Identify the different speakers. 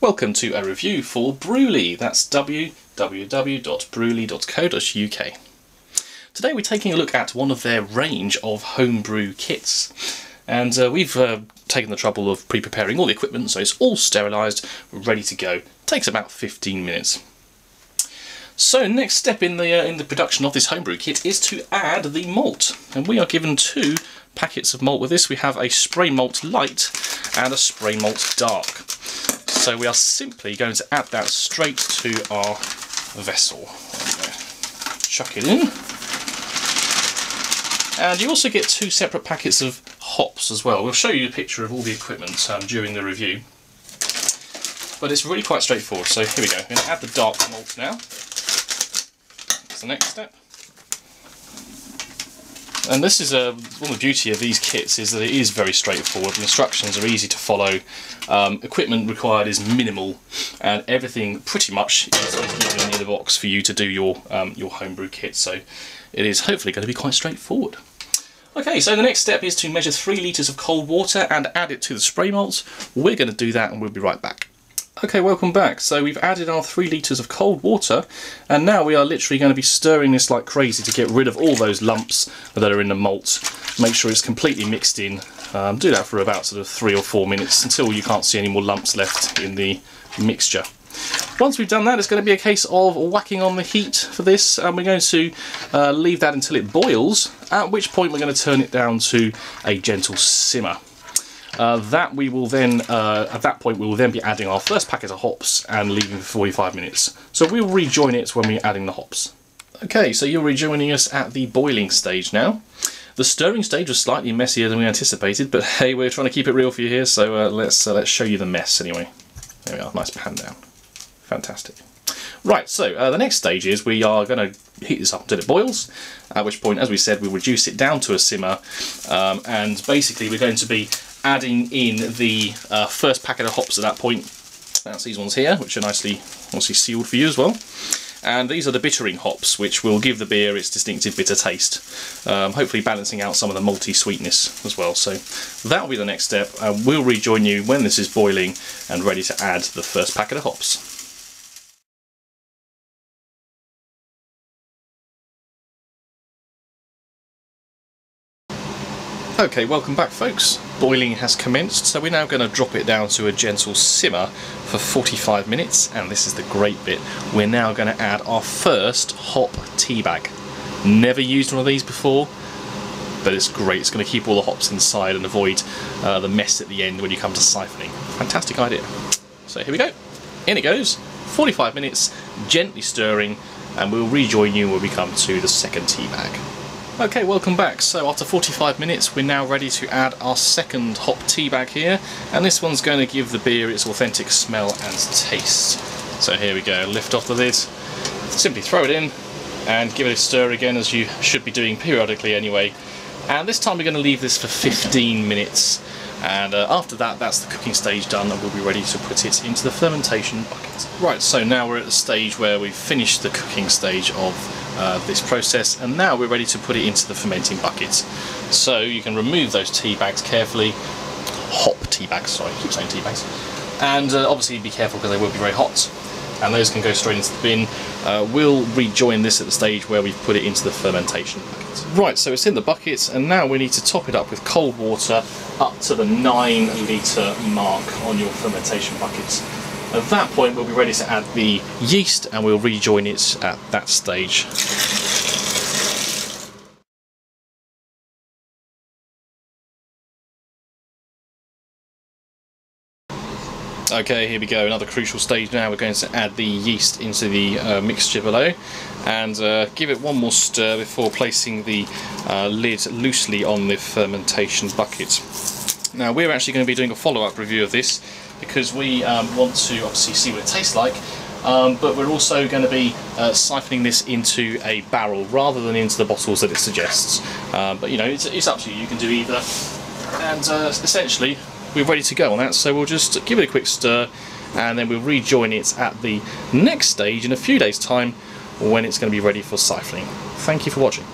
Speaker 1: Welcome to a review for Brewly. That's www.brewly.co.uk. Today we're taking a look at one of their range of homebrew kits, and we've taken the trouble of pre-preparing all the equipment, so it's all sterilised, ready to go. It takes about 15 minutes. So next step in the production of this homebrew kit is to add the malt, and we are given 2 packets of malt with this. We have a spray malt light and a spray malt dark. So we are simply going to add that straight to our vessel. Chuck it in. And you also get 2 separate packets of hops as well. We'll show you a picture of all the equipment during the review. But it's really quite straightforward. So here we go. I'm going to add the dark malt now. That's the next step. And this is one of the beauty of these kits is that it is very straightforward. The instructions are easy to follow. Equipment required is minimal, and everything pretty much is given in the box for you to do your homebrew kit. So it is hopefully going to be quite straightforward. Okay, so the next step is to measure 3 litres of cold water and add it to the spray malt. We're going to do that, and we'll be right back. Okay, welcome back. So we've added our 3 litres of cold water, and now we are literally going to be stirring this like crazy to get rid of all those lumps that are in the malt. Make sure it's completely mixed in. Do that for about sort of 3 or 4 minutes until you can't see any more lumps left in the mixture. Once we've done that, it's going to be a case of whacking on the heat for this, and we're going to leave that until it boils, at which point we're going to turn it down to a gentle simmer. At that point we will then be adding our first packet of hops and leaving for 45 minutes. So we'll rejoin it when we're adding the hops. Okay, so you're rejoining us at the boiling stage now. The stirring stage was slightly messier than we anticipated, but hey, we're trying to keep it real for you here, so let's show you the mess anyway. There we are, nice pan down. Fantastic. Right, so the next stage is we are going to heat this up until it boils, at which point, as we said, we'll reduce it down to a simmer, and basically we're going to be adding in the first packet of hops at that point. That's these ones here, which are nicely obviously sealed for you as well. And these are the bittering hops, which will give the beer its distinctive bitter taste, hopefully balancing out some of the malty sweetness as well. So that will be the next step. We'll rejoin you when this is boiling and ready to add the first packet of hops. Okay, welcome back folks. Boiling has commenced, so we're now going to drop it down to a gentle simmer for 45 minutes, and this is the great bit. We're now going to add our first hop tea bag. Never used one of these before, but it's great. It's going to keep all the hops inside and avoid the mess at the end when you come to siphoning. Fantastic idea. So here we go. In it goes. 45 minutes, gently stirring, and we'll rejoin you when we come to the second tea bag. Okay, welcome back. So after 45 minutes we're now ready to add our second hop tea bag here, and this one's going to give the beer its authentic smell and taste. So here we go, lift off the lid, simply throw it in and give it a stir again, as you should be doing periodically anyway. And this time we're going to leave this for 15 minutes, and after that, that's the cooking stage done, and we'll be ready to put it into the fermentation bucket. Right, so now we're at the stage where we've finished the cooking stage of this process, and now we're ready to put it into the fermenting bucket. So you can remove those tea bags carefully, hop tea bags, sorry, I keep saying tea bags, and obviously be careful because they will be very hot, and those can go straight into the bin. We'll rejoin this at the stage where we've put it into the fermentation bucket. Right, so it's in the bucket, and now we need to top it up with cold water up to the 9 litre mark on your fermentation bucket. At that point we'll be ready to add the yeast, and we'll rejoin it at that stage. Okay, here we go, another crucial stage now. We're going to add the yeast into the mixture below, and give it one more stir before placing the lid loosely on the fermentation bucket. Now we're actually going to be doing a follow-up review of this, because we want to obviously see what it tastes like, but we're also going to be siphoning this into a barrel rather than into the bottles that it suggests. But you know, it's up to you, you can do either, and essentially we're ready to go on that, so we'll just give it a quick stir and then we'll rejoin it at the next stage in a few days' time when it's going to be ready for siphoning. Thank you for watching.